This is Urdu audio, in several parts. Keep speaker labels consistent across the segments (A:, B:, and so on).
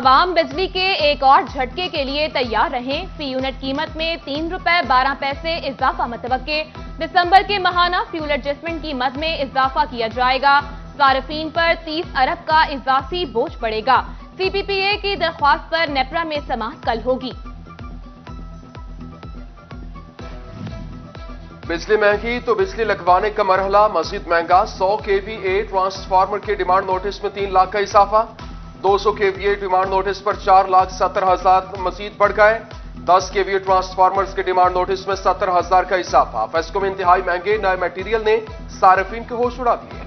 A: عوام بجلی کے ایک اور جھٹکے کے لیے تیار رہیں، فی یونٹ قیمت میں 3 روپے 12 پیسے اضافہ متوقع۔ دسمبر کے ماہانہ فیول ایڈجسٹمنٹ قیمت میں اضافہ کیا جائے گا، صارفین پر 30 ارب کا اضافی بوجھ پڑے گا۔ سی پی پی اے کی درخواست پر نیپرا میں سماعت کل ہوگی۔
B: بجلی مہنگی تو بجلی لگوانے کا مرحلہ مزید مہنگا، 100 kVA ٹرانسفارمر کے ڈیمانڈ نوٹس میں 3 لاکھ کا اضافہ، 200 kVA ڈیمانڈ نوٹس پر 4,70,000 مزید بڑھ گئے، 10 kVA ٹرانسفارمرز کے ڈیمانڈ نوٹس میں 70,000 کا اضافہ۔ فیسکو میں انتہائی مہنگے نئے میٹیریل نے صارفین کے ہوش اڑا دیے۔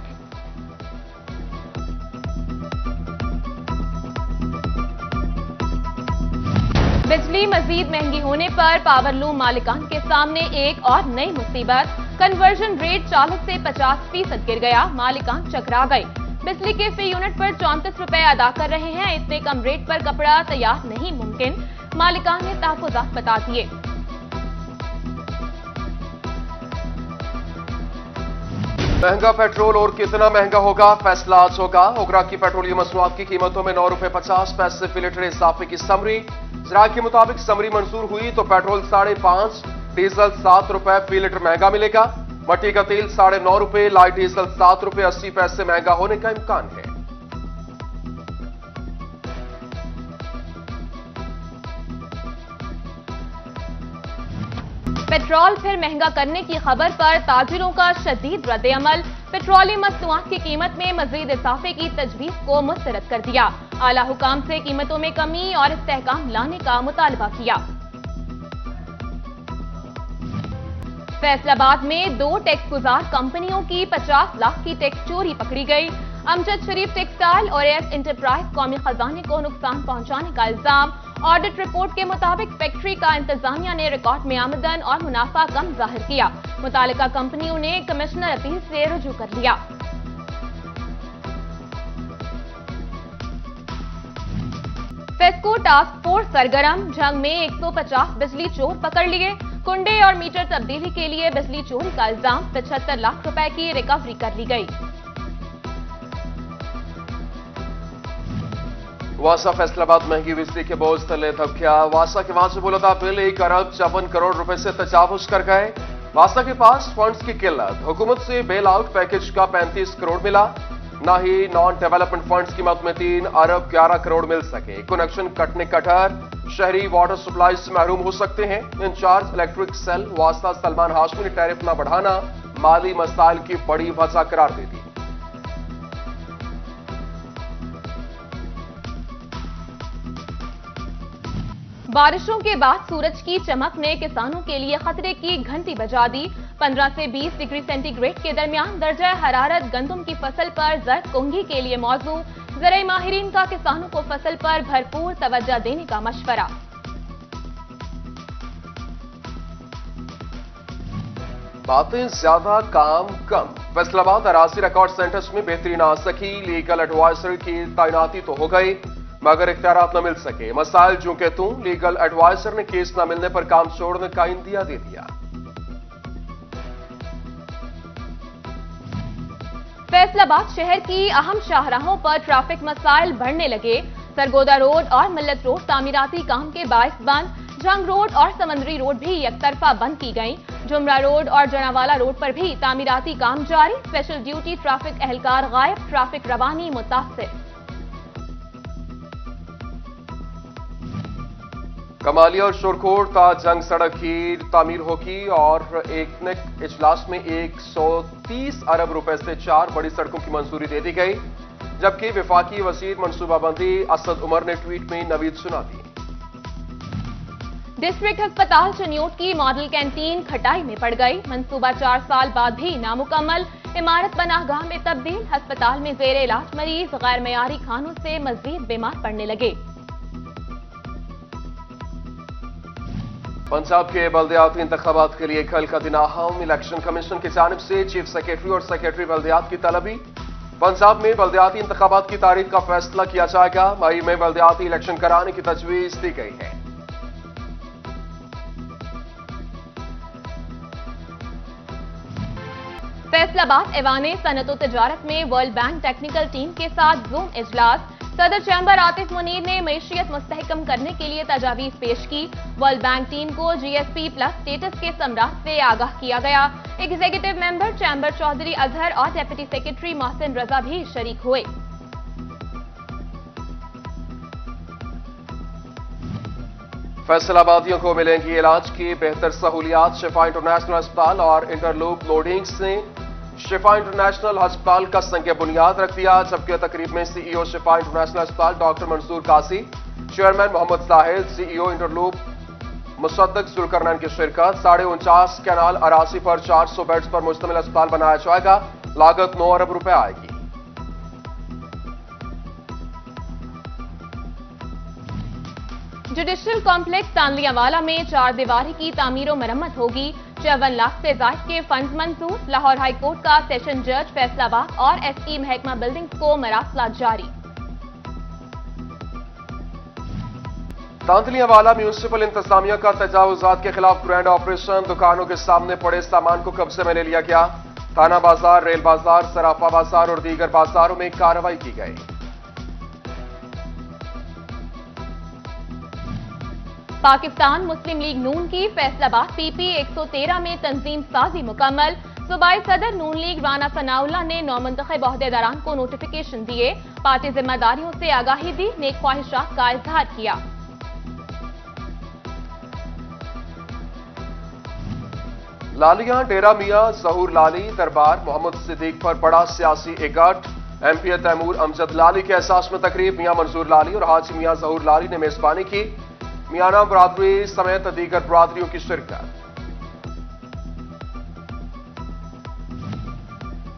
A: بجلی مزید مہنگی ہونے پر پاور لوم مالکان کے سامنے ایک اور نئی مصیبت، کنورژن ریٹ 40 سے 50% گر گیا، مالکان چکرا گئے۔ بجلی کے فی یونٹ پر 34 روپے ادا کر رہے ہیں، اتنے کم ریٹ پر کپڑا تیار نہیں ممکن، مالکان نے تحفظات بتا دیے۔
B: مہنگا پیٹرول اور کتنا مہنگا ہوگا، فیصلہ آج ہوگا۔ اوگرا کی پیٹرولیم مصنوعات کی قیمتوں میں 9 روپے 50 پیسے فی لیٹر اضافے کی سمری، ذرائع کے مطابق سمری منظور ہوئی تو پیٹرول 5.5، ڈیزل 7 روپے فی لیٹر مہنگا ملے گا، مٹی کا تیل 9.5 روپے، لائٹ ڈیزل 7 روپے 80 پیسے مہنگا ہونے کا امکان ہے۔
A: پیٹرول پھر مہنگا کرنے کی خبر پر تاجروں کا شدید رد عمل، پیٹرولیم مصنوعات کی قیمت میں مزید اضافے کی تجویز کو مسترد کر دیا، اعلی حکام سے قیمتوں میں کمی اور استحکام لانے کا مطالبہ کیا۔ فیصل آباد میں 2 ٹیکس گزار کمپنیوں کی 50 لاکھ کی ٹیکس چوری پکڑی گئی، امجد شریف ٹیکسٹائل اور ایس انٹرپرائز قومی خزانے کو نقصان پہنچانے کا الزام، آڈٹ رپورٹ کے مطابق فیکٹری کا انتظامیہ نے ریکارڈ میں آمدن اور منافع کم ظاہر کیا، متعلقہ کمپنیوں نے کمشنر اپیل سے رجوع کر لیا۔ فیسکو ٹاسک فورس سرگرم، جنگ میں 150 بجلی چور پکڑ لیے، کنڈے اور میٹر تبدیلی کے لیے بجلی چوری کا الزام، 75 لاکھ روپے کی ریکوری کر لی گئی۔
B: واسا فیصل آباد مہنگی بجلی کے بوجھ تلے دب گیا، واسا کے واجب العطا بل 1 ارب 54 کروڑ روپے سے تجاوز کر گئے، واسا کے پاس فنڈز کی قلت، حکومت سے بیل آؤٹ پیکج کا 35 کروڑ ملا، نہ ہی نان ڈیولپمنٹ فنڈز کی مد میں 3 ارب 11 کروڑ مل سکے، کنیکشن کٹنے کا ڈر، شہری واٹر سپلائی سے محروم ہو سکتے ہیں، انچارج الیکٹرک سیل واسطہ سلمان ہاشمی نے ٹیرف نہ بڑھانا مالی مسائل کی بڑی وجہ قرار دے دی۔
A: بارشوں کے بعد سورج کی چمک نے کسانوں کے لیے خطرے کی گھنٹی بجا دی، 15 سے 20 ڈگری سینٹی گریڈ کے درمیان درجہ حرارت گندم کی فصل پر زرد کنگھی کے لیے موزوں، زرعی ماہرین کا کسانوں کو فصل پر بھرپور توجہ دینے کا مشورہ۔
B: باتیں زیادہ کام کم، فیصل آباد اراضی ریکارڈ سینٹرز میں بہتری نہ آ سکی، لیگل ایڈوائزر کی تعیناتی تو ہو گئی مگر اختیارات نہ مل سکے، مسائل جو کہ لیگل ایڈوائزر نے کیس نہ ملنے پر کام چھوڑنے کا اندیا دے دیا۔
A: فیصل آباد شہر کی اہم شاہراہوں پر ٹریفک مسائل بڑھنے لگے، سرگودا روڈ اور ملت روڈ تعمیراتی کام کے باعث بند، جنگ روڈ اور سمندری روڈ بھی یک طرفہ بند کی گئیں، جمرہ روڈ اور جناوالا روڈ پر بھی تعمیراتی کام جاری، اسپیشل ڈیوٹی ٹریفک اہلکار غائب، ٹریفک روانی متاثر۔
B: کمالی اور شورکوٹ تا جنگ سڑک کی تعمیر ہوگی اور ایک نیک اجلاس میں 130 ارب روپے سے 4 بڑی سڑکوں کی منظوری دے دی گئی، جبکہ وفاقی وزیر منصوبہ بندی اسد عمر نے ٹویٹ میں نوید سنا دی۔
A: ڈسٹرکٹ ہسپتال چنیوٹ کی ماڈل کینٹین کھٹائی میں پڑ گئی، منصوبہ 4 سال بعد بھی نامکمل، عمارت پناہگاہ میں تبدیل، ہسپتال میں زیر علاج مریض غیر معیاری کھانوں سے مزید بیمار پڑنے لگے۔
B: پنجاب کے بلدیاتی انتخابات کے لیے کل کا دن اہم، الیکشن کمیشن کی جانب سے چیف سیکرٹری اور سیکرٹری بلدیات کی طلبی، پنجاب میں بلدیاتی انتخابات کی تاریخ کا فیصلہ کیا جائے گا، مئی میں بلدیاتی الیکشن کرانے کی تجویز دی گئی ہے۔ فیصل آباد ایوان صنعت و تجارت میں ورلڈ بینک ٹیکنیکل ٹیم کے ساتھ زوم اجلاس،
A: صدر چیمبر آتف منیر نے معیشت مستحکم کرنے کے لیے تجاویز پیش کی. ورلڈ بینک ٹیم کو G S P plus status کے ثمرات سے آگاہ کیا گیا. Executive member chamber Chaudhry Azhar اور ڈیپٹی سیکرٹری محسن رضا بھی شریک ہوئے.
B: فیصل آبادیوں کو ملیں گی علاج کی بہتر سہولیات. شفا انٹرنیشنل ہسپتال اور انٹرلوپ لوڈنگز نے شفا انٹرنیشنل ہسپتال کا سنگ بنیاد رکھ دیا. جبکہ تقریب میں سی ای او شفا انٹرنیشنل ہسپتال ڈاکٹر منصور قاسی، چیئرمین محمد ساحل، سی ای او انٹرلوپ مصدق ذوالقرنین کی شرکت. 49.5 کینال اراضی پر 400 بیڈز پر مشتمل ہسپتال بنایا جائے گا. لاگت 9 ارب روپے آئے گی.
A: جوڈیشل کمپلیکس تانلیہ والا میں 4 دیواری کی تعمیر و مرمت ہوگی. 54 لاکھ سے زائد کے فنڈز منظور. لاہور ہائی کورٹ کا سیشن جج فیصل آباد اور ایس ای محکمہ بلڈنگز کو مراسلات جاری.
B: تانلیہ والا میونسپل انتظامیہ کا تجاوزات کے خلاف گرینڈ آپریشن. دکانوں کے سامنے پڑے سامان کو قبضے میں لے لیا گیا. تھانہ بازار، ریل بازار، سرافہ بازار اور دیگر بازاروں میں کارروائی کی گئی.
A: پاکستان مسلم لیگ نون کی فیصل آباد پی پی 113 میں تنظیم سازی مکمل. صوبائی صدر نون لیگ رانا ثناء اللہ نے نومنتخب عہدیداران کو نوٹیفیکیشن دیے. پارٹی ذمہ داریوں سے آگاہی دی، نیک خواہشات کا اظہار کیا.
B: لالیاں ڈیرہ میاں ظہور لالی دربار محمد صدیق پر بڑا سیاسی اکٹھ. ایم پی تیمور امجد لالی کے احساس میں تقریب. میاں منظور لالی اور حاجی میاں ظہور لالی نے میزبانی کی. میانہ برادری سمیت دیگر برادریوں کی شرکت.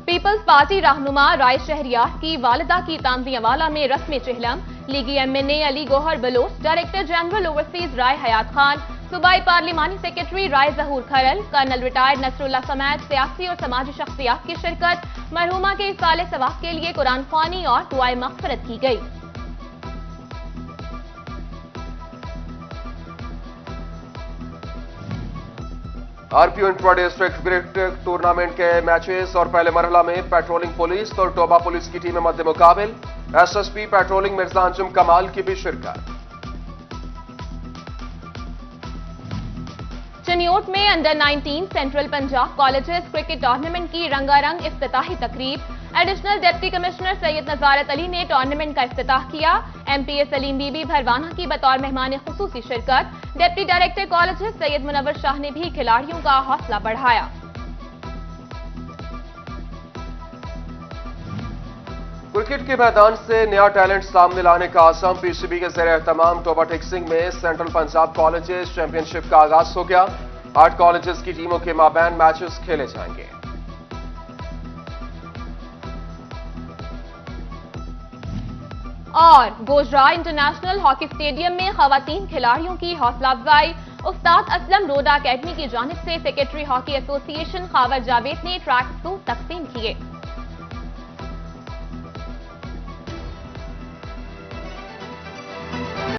A: پیپلز پارٹی رہنما رائے شہریار کی والدہ کی تانلیہ والا میں رسم چہلم. لیگی ایم این اے علی گوہر بلوچ، ڈائریکٹر جنرل اوورسیز رائے حیات خان، صوبائی پارلیمانی سیکرٹری رائے ظہور کھرل، کرنل ریٹائرڈ نصر اللہ سمیت سیاسی اور سماجی شخصیات کی شرکت. مرحومہ کے اصالِ ثواب کے لیے قرآن خوانی اور دعائے مغفرت کی گئی.
B: آر پی او انٹرا ڈسٹرکٹ کرکٹ ٹورنامنٹ کے میچز اور پہلے مرحلہ میں پیٹرولنگ پولیس اور ٹوبا پولیس کی ٹیمیں مد مقابل. S S P patrolling Mirza Anjum Kamal کی بھی شرکت.
A: چنیوٹ میں under 19 central Punjab colleges cricket tournament کی رنگا رنگ افتتاحی تقریب. Additional deputy commissioner Syed Nazarat Ali نے ٹورنامنٹ کا افتتاح کیا. M P A Saleem Bibi بی بھروانہ کی بطور مہمان خصوصی شرکت. Deputy director colleges Syed Munawar Shah نے بھی کھلاڑیوں کا حوصلہ بڑھایا.
B: کرکٹ کے میدان سے نیا ٹیلنٹ سامنے لانے کا عزم. پی سی بی کے زیر اہتمام ٹوبا ٹیکسنگ میں سینٹرل پنجاب کالجز چیمپئن شپ کا آغاز ہو گیا. 8 کالجز کی ٹیموں کے مابین میچز کھیلے جائیں گے.
A: اور گوجرا انٹرنیشنل ہاکی اسٹیڈیم میں خواتین کھلاڑیوں کی حوصلہ افزائی. استاد اسلم روڈا اکیڈمی کی جانب سے سیکرٹری ہاکی ایسوسی ایشن خاور جاوید نے ٹریک سوٹ تقسیم کیے.